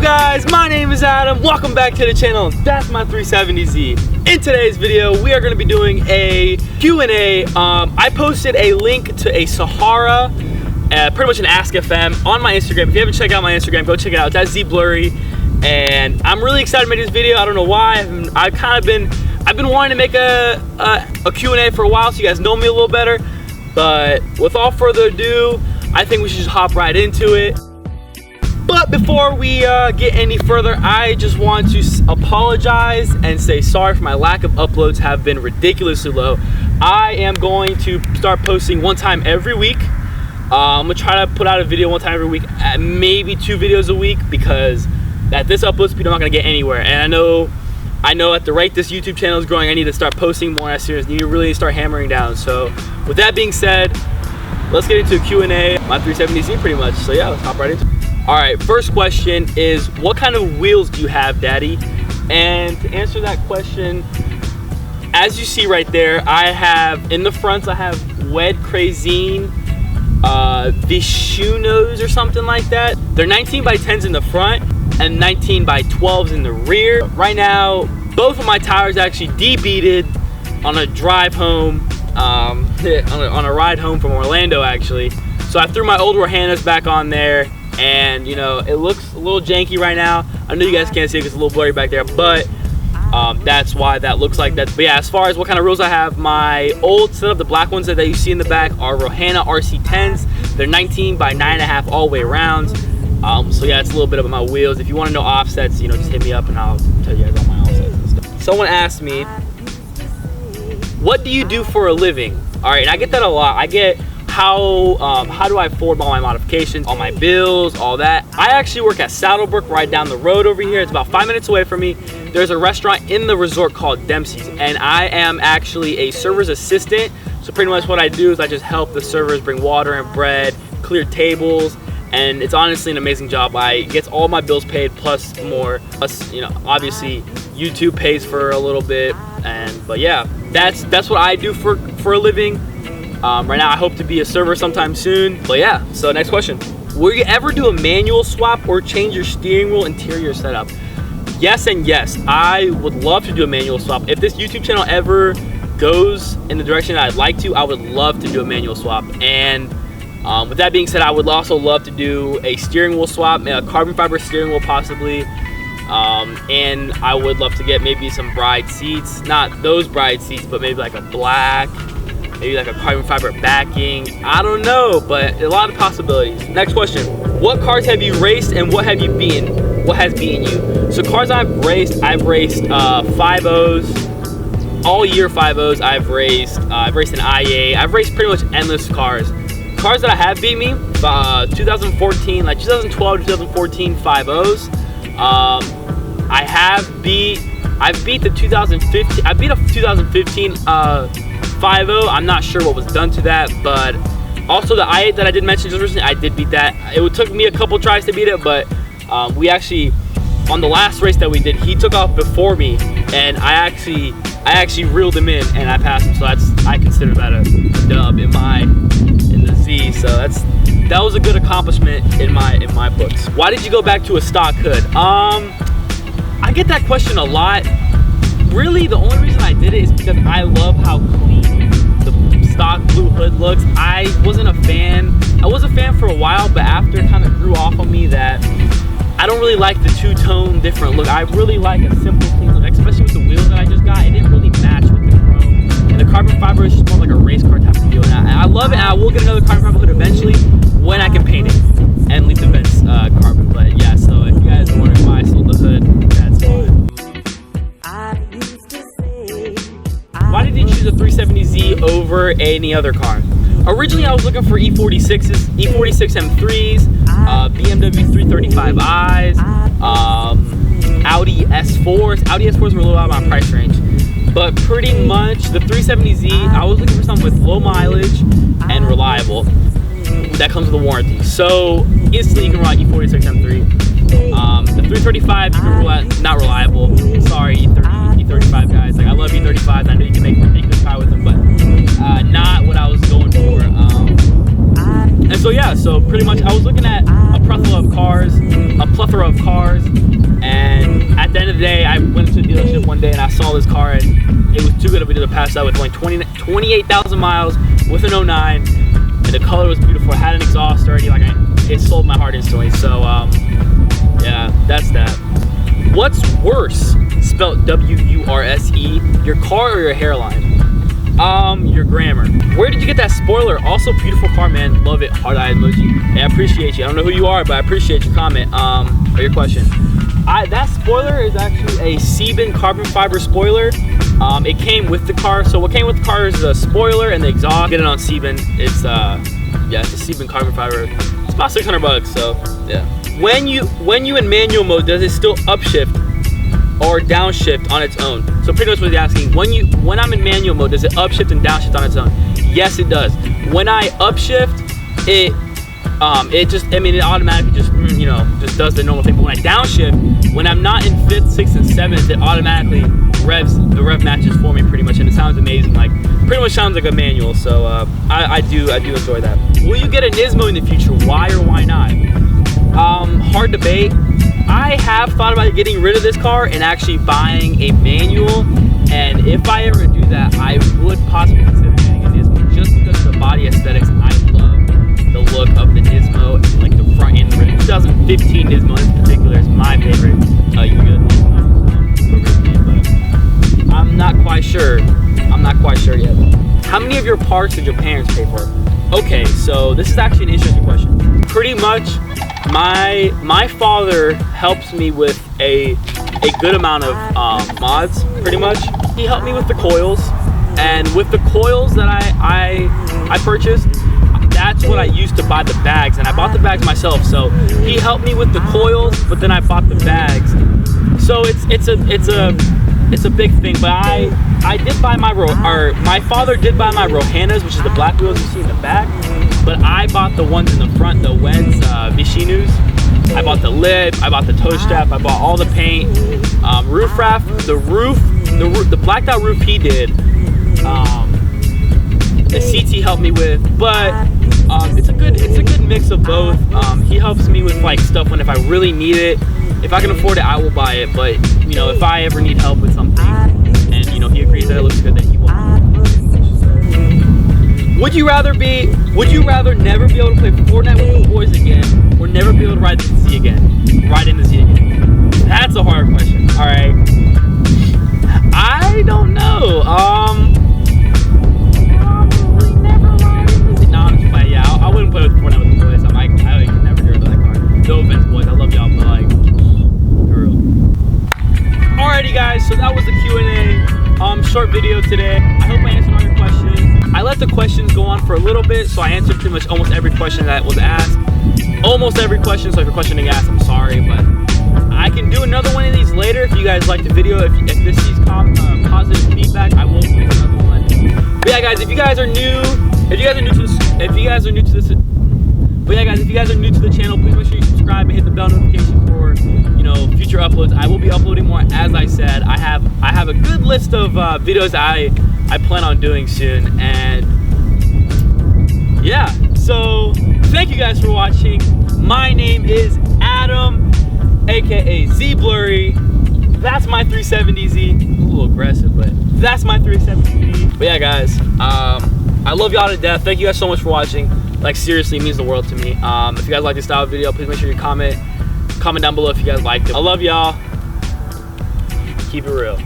guys, my name is Adam. Welcome back to the channel. That's my 370Z. In today's video, we are going to be doing a Q&A. I posted a link to a Sahara, pretty much an Ask FM on my Instagram. If you haven't checked out my Instagram, go check it out. That's Zblury. And I'm really excited to make this video. I don't know why. I've been wanting to make a Q&A for a while, so you guys know me a little better. But without further ado, I think we should just hop right into it. But before we get any further, I just want to apologize and say sorry for my lack of uploads have been ridiculously low. I am going to start posting one time every week. I'm gonna try to put out a video one time every week, maybe 2 videos a week, because at this upload speed I'm not gonna get anywhere. And I know at the rate this YouTube channel is growing, I need to start posting more as soon as need to really start hammering down. So with that being said, let's get into a Q&A, my 370Z pretty much. So yeah, let's hop right into it. All right, first question is, what kind of wheels do you have, Daddy? And to answer that question, as you see right there, I have, in the fronts, I have Wed Crazine Vishunos or something like that. They're 19 by 10s in the front and 19 by 12s in the rear. Right now, both of my tires actually de-beaded on a drive home, on a ride home from Orlando actually. So I threw my old Rohanas back on there, and you know, it looks a little janky right now. I know you guys can't see it because it's a little blurry back there, but that's why that looks like that. But yeah, as far as what kind of wheels I have, my old setup, the black ones that you see in the back, are Rohana RC10s. They're 19 by 9.5 all the way around. So yeah, it's a little bit of my wheels. If you want to know offsets, you know, just hit me up and I'll tell you guys all my offsets and stuff. Someone asked me, what do you do for a living? All right, and I get that a lot. I get how do I afford all my modifications, all my bills, all that. I actually work at Saddlebrook right down the road over here. It's about 5 minutes away from me. There's a restaurant in the resort called Dempsey's, and I am actually a server's assistant. So pretty much what I do is I just help the servers bring water and bread, clear tables, and it's honestly an amazing job. I get all my bills paid plus more. Plus, you know, obviously YouTube pays for a little bit, but yeah, that's what I do for a living. Right now I hope to be a server sometime soon. But yeah, so next question. Will you ever do a manual swap or change your steering wheel interior setup? Yes and yes. I would love to do a manual swap. If this YouTube channel ever goes in the direction that I'd like to, I would love to do a manual swap. And with that being said, I would also love to do a steering wheel swap, a carbon fiber steering wheel possibly. And I would love to get maybe some bride seats, not those bride seats, but maybe like a black, maybe like a carbon fiber backing. I don't know, but a lot of possibilities. Next question. What cars have you raced and what have you beaten? What has beaten you? So cars I've raced 5.0s, all year 5.0s. I've raced an IA. I've raced pretty much endless cars. Cars that I have beat me, 2014, like 2012 to 2014 5.0s. I've beat the 2015, I beat a 2015 5.0. I'm not sure what was done to that, but also the i8 that I did mention just recently, I did beat that. It took me a couple tries to beat it, but we actually, on the last race that we did, he took off before me, and I actually reeled him in and I passed him. So I consider that a dub in the Z. So that was a good accomplishment in my books. Why did you go back to a stock hood? I get that question a lot. Really, the only reason I did it is because I love how clean the stock blue hood looks. I wasn't a fan. I was a fan for a while, but after it kind of grew off on me that I don't really like the two-tone different look. I really like a simple, clean look, especially with the wheels that I just got. It didn't really match with the chrome. And the carbon fiber is just more like a race car type of feel. And I love it, and I will get another carbon fiber hood eventually when I can paint it and leave the vents carbon. But yeah, so if you guys are wondering why I sold the hood, that's fine. Why did you choose a 370Z over any other car? Originally, I was looking for E46s, E46 M3s, BMW 335i's, Audi S4s. Audi S4s were a little out of my price range. But pretty much, the 370Z, I was looking for something with low mileage and reliable. That comes with a warranty. So, instantly you can run E46 M3. The 335 you can rule out not reliable. Sorry, E35 guys. Like, I love E35s. I know you can make ridiculous power with them, but not what I was going for. And so yeah, so pretty much I was looking at a plethora of cars, a plethora plethora of cars, and at the end of the day, I went to the dealership one day and I saw this car, and it was too good of a deal to pass up. With only 28,000 miles, with an 09, and the color was beautiful. It had an exhaust already, like it sold my heart instantly. So yeah, that's that. What's worse, spelled W-U-R-S-E, your car or your hairline? Your grammar. Where did you get that spoiler? Also beautiful car, man. Love it. Heart eye emoji. Hey, I appreciate you. I don't know who you are, but I appreciate your comment or your question. That spoiler is actually a Sebin carbon fiber spoiler. It came with the car. So what came with the car is the spoiler and the exhaust. Get it on Sebin. It's yeah, it's a Sebin carbon fiber. It's about 600 bucks. So yeah. When you in manual mode, does it still upshift or downshift on its own? So pretty much what he's asking, when I'm in manual mode, does it upshift and downshift on its own? Yes, it does. When I upshift, it automatically just just does the normal thing. But when I downshift, when I'm not in 5th, 6th, and 7th, it automatically the rev matches for me pretty much, and it sounds amazing. Like pretty much sounds like a manual. So I do enjoy that. Will you get a Nismo in the future? Why or why not? Hard debate. I have thought about getting rid of this car and actually buying a manual, and if I ever do that, I would possibly consider getting a Nismo just because of the body aesthetics. I love the look of the Nismo, like the front and the rear. 2015 Nismo in particular is my favorite but I'm not quite sure. I'm not quite sure yet. How many of your parts did your parents pay for? Okay, so this is actually an interesting question. Pretty much, my father helps me with a good amount of mods, pretty much. He helped me with the coils, and with the coils that I purchased, that's what I used to buy the bags, and I bought the bags myself. So he helped me with the coils, but then I bought the bags. So it's a big thing. But I did buy my father did buy my Rohanas, which is the black wheels you see in the back. But I bought the ones in the front, the Wens Vishinus. I bought the lip, I bought the toe strap, I bought all the paint, roof wrap, the blacked out roof he did. The seats he helped me with, but it's a good mix of both. He helps me with like stuff when if I really need it. If I can afford it, I will buy it. But if I ever need help with something, and he agrees that it looks good, then he will. Would you rather never be able to play Fortnite with the boys again, or never be able to ride the Z again? Ride in the Z again? That's a hard question. All right. I don't know. Never ride in the Z. No, I'm just playing. Yeah, I wouldn't play with Fortnite with the boys. I can never get rid of that car. No offense, boys. I love y'all, but like, for real. Alrighty, guys. So that was the Q&A. Short video today. I hope I answered all your questions. I let the questions go on for a little bit, so I answered pretty much almost every question that was asked. Almost every question, so if your question didn't ask, I'm sorry, but I can do another one of these later if you guys like the video. If this sees positive feedback, I will make another one. But yeah, guys, if you guys are new to the channel, please make sure you subscribe and hit the bell notification for future uploads. I will be uploading more, as I said. I have a good list of videos I plan on doing soon, and yeah. So thank you guys for watching. My name is Adam, aka Zblury. That's my 370Z. A little aggressive, but that's my 370Z. But yeah, guys, I love y'all to death. Thank you guys so much for watching. Like, seriously, it means the world to me. If you guys like this style of video, please make sure you comment down below if you guys liked it. I love y'all. Keep it real.